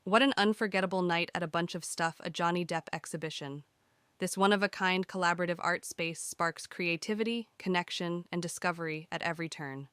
What an unforgettable night at a bunch of stuff, a Johnny Depp exhibition. This one-of-a-kind collaborative art space sparks creativity, connection, and discovery at every turn.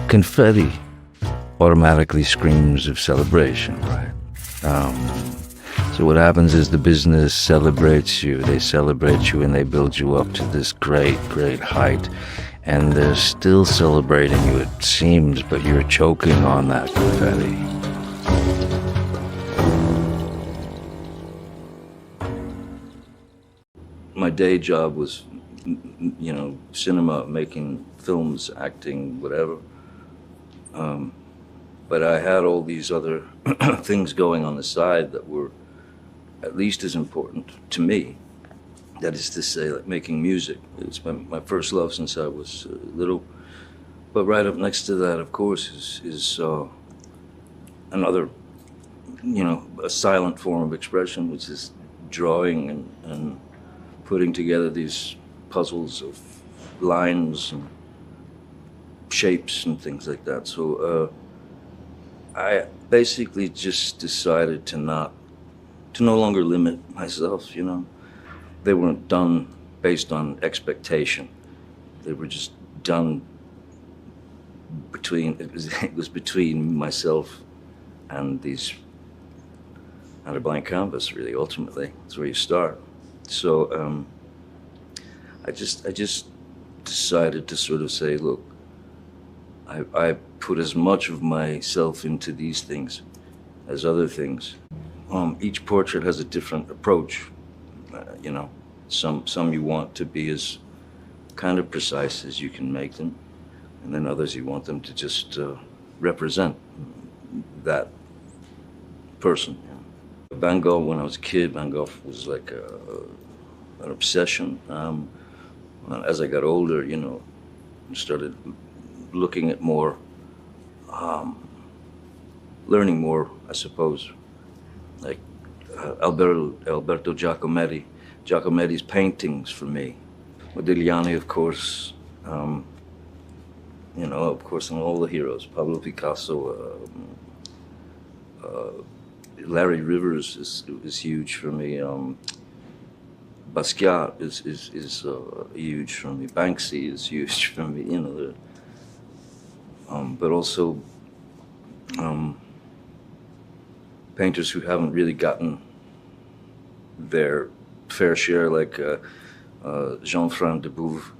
Confetti automatically screams of celebration, right? So what happens is the business celebrates you, they celebrate you and they build you up to this great, great height. And they're still celebrating you, it seems, but you're choking on that confetti. My day job was, cinema, making films, acting, whatever. But I had all these other things going on the side that were at least as important to me. That is to say, like making music. It's my first love since I was little. But right up next to that, of course, is another, a silent form of expression, which is drawing and putting together these puzzles of lines and shapes and things like that. So I basically just decided to no longer limit myself, They weren't done based on expectation. They were just done it was between myself and a blank canvas, really, ultimately. That's where you start. So I just decided to sort of say, look, I put as much of myself into these things as other things. Each portrait has a different approach, Some you want to be as kind of precise as you can make them, and then others you want them to just represent that person. Van Gogh, when I was a kid, Van Gogh was like an obsession. As I got older, started looking at more, learning more, I suppose, like Alberto Giacometti's paintings for me. Modigliani, of course, of course, and all the heroes, Pablo Picasso, Larry Rivers is huge for me. Basquiat is huge for me. Banksy is huge for me. But also painters who haven't really gotten their fair share, like Jean-Franc de Bouve,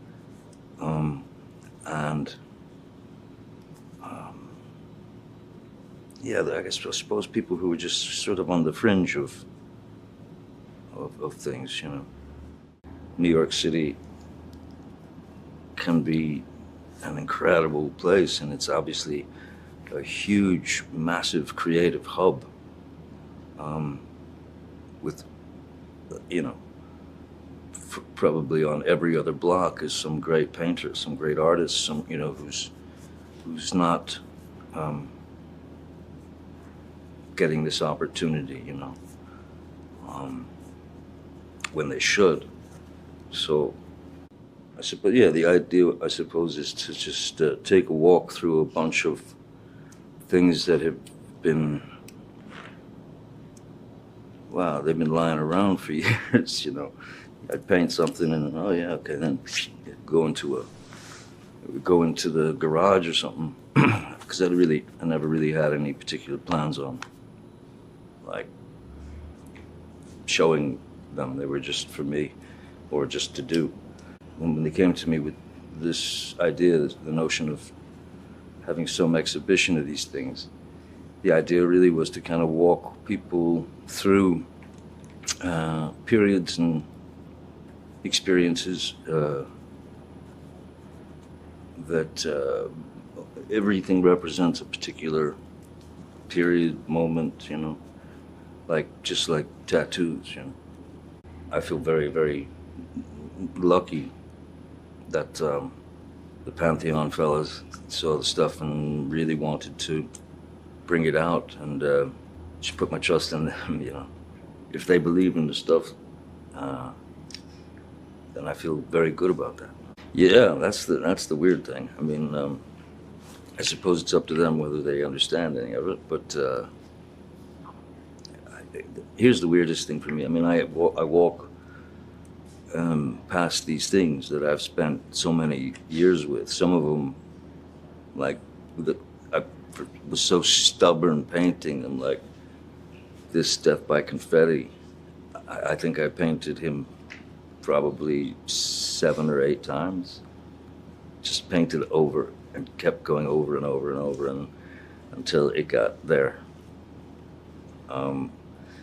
and I suppose people who are just sort of on the fringe of things, New York City can be an incredible place, and it's obviously a huge, massive creative hub, with, probably on every other block is some great painter, some great artist, some, who's not getting this opportunity, when they should. So I suppose, yeah, the idea, I suppose, is to just take a walk through a bunch of things that have been, wow, they've been lying around for years, you know. I'd paint something and, oh yeah, okay, then go into the garage or something, because I never really had any particular plans on, like, showing them. They were just for me, or just to do. When they came to me with this idea, the notion of having some exhibition of these things, the idea really was to kind of walk people through periods and experiences that everything represents a particular period, moment, you know, just like tattoos, you know. I feel very, very lucky that the Pantheon fellas saw the stuff and really wanted to bring it out, and just put my trust in them, you know. If they believe in the stuff, then I feel very good about that. Yeah, that's the weird thing. I mean, I suppose it's up to them whether they understand any of it, but here's the weirdest thing for me. I mean, I walk past these things that I've spent so many years with. Some of them, like, I was so stubborn painting them, like this Death by Confetti. I think I painted him probably 7 or 8 times. Just painted over and kept going over and over and over until it got there.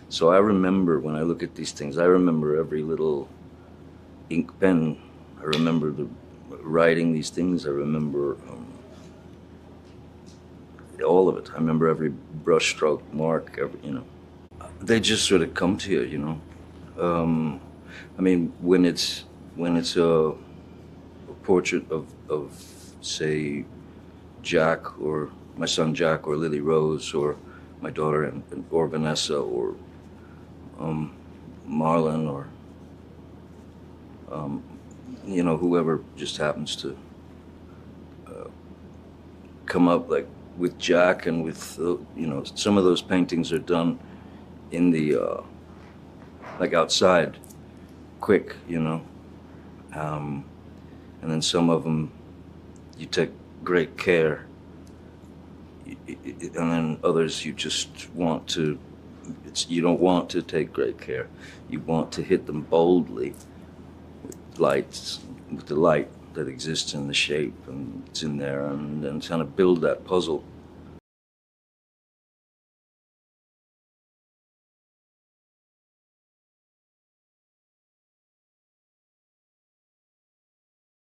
So I remember, when I look at these things, I remember every little ink pen. I remember writing these things. I remember all of it. I remember every brushstroke mark, you know. They just sort of come to you, you know. I mean, when it's a portrait of say Jack, or my son Jack, or Lily Rose, or my daughter or Vanessa, or Marlon, or you know, whoever just happens to come up, like with Jack, and with you know, some of those paintings are done in the like outside, quick, you know, and then some of them you take great care, and then others you just want to, you don't want to take great care. You want to hit them boldly with lights, with the light that exists in the shape, and it's in there, and kind of build that puzzle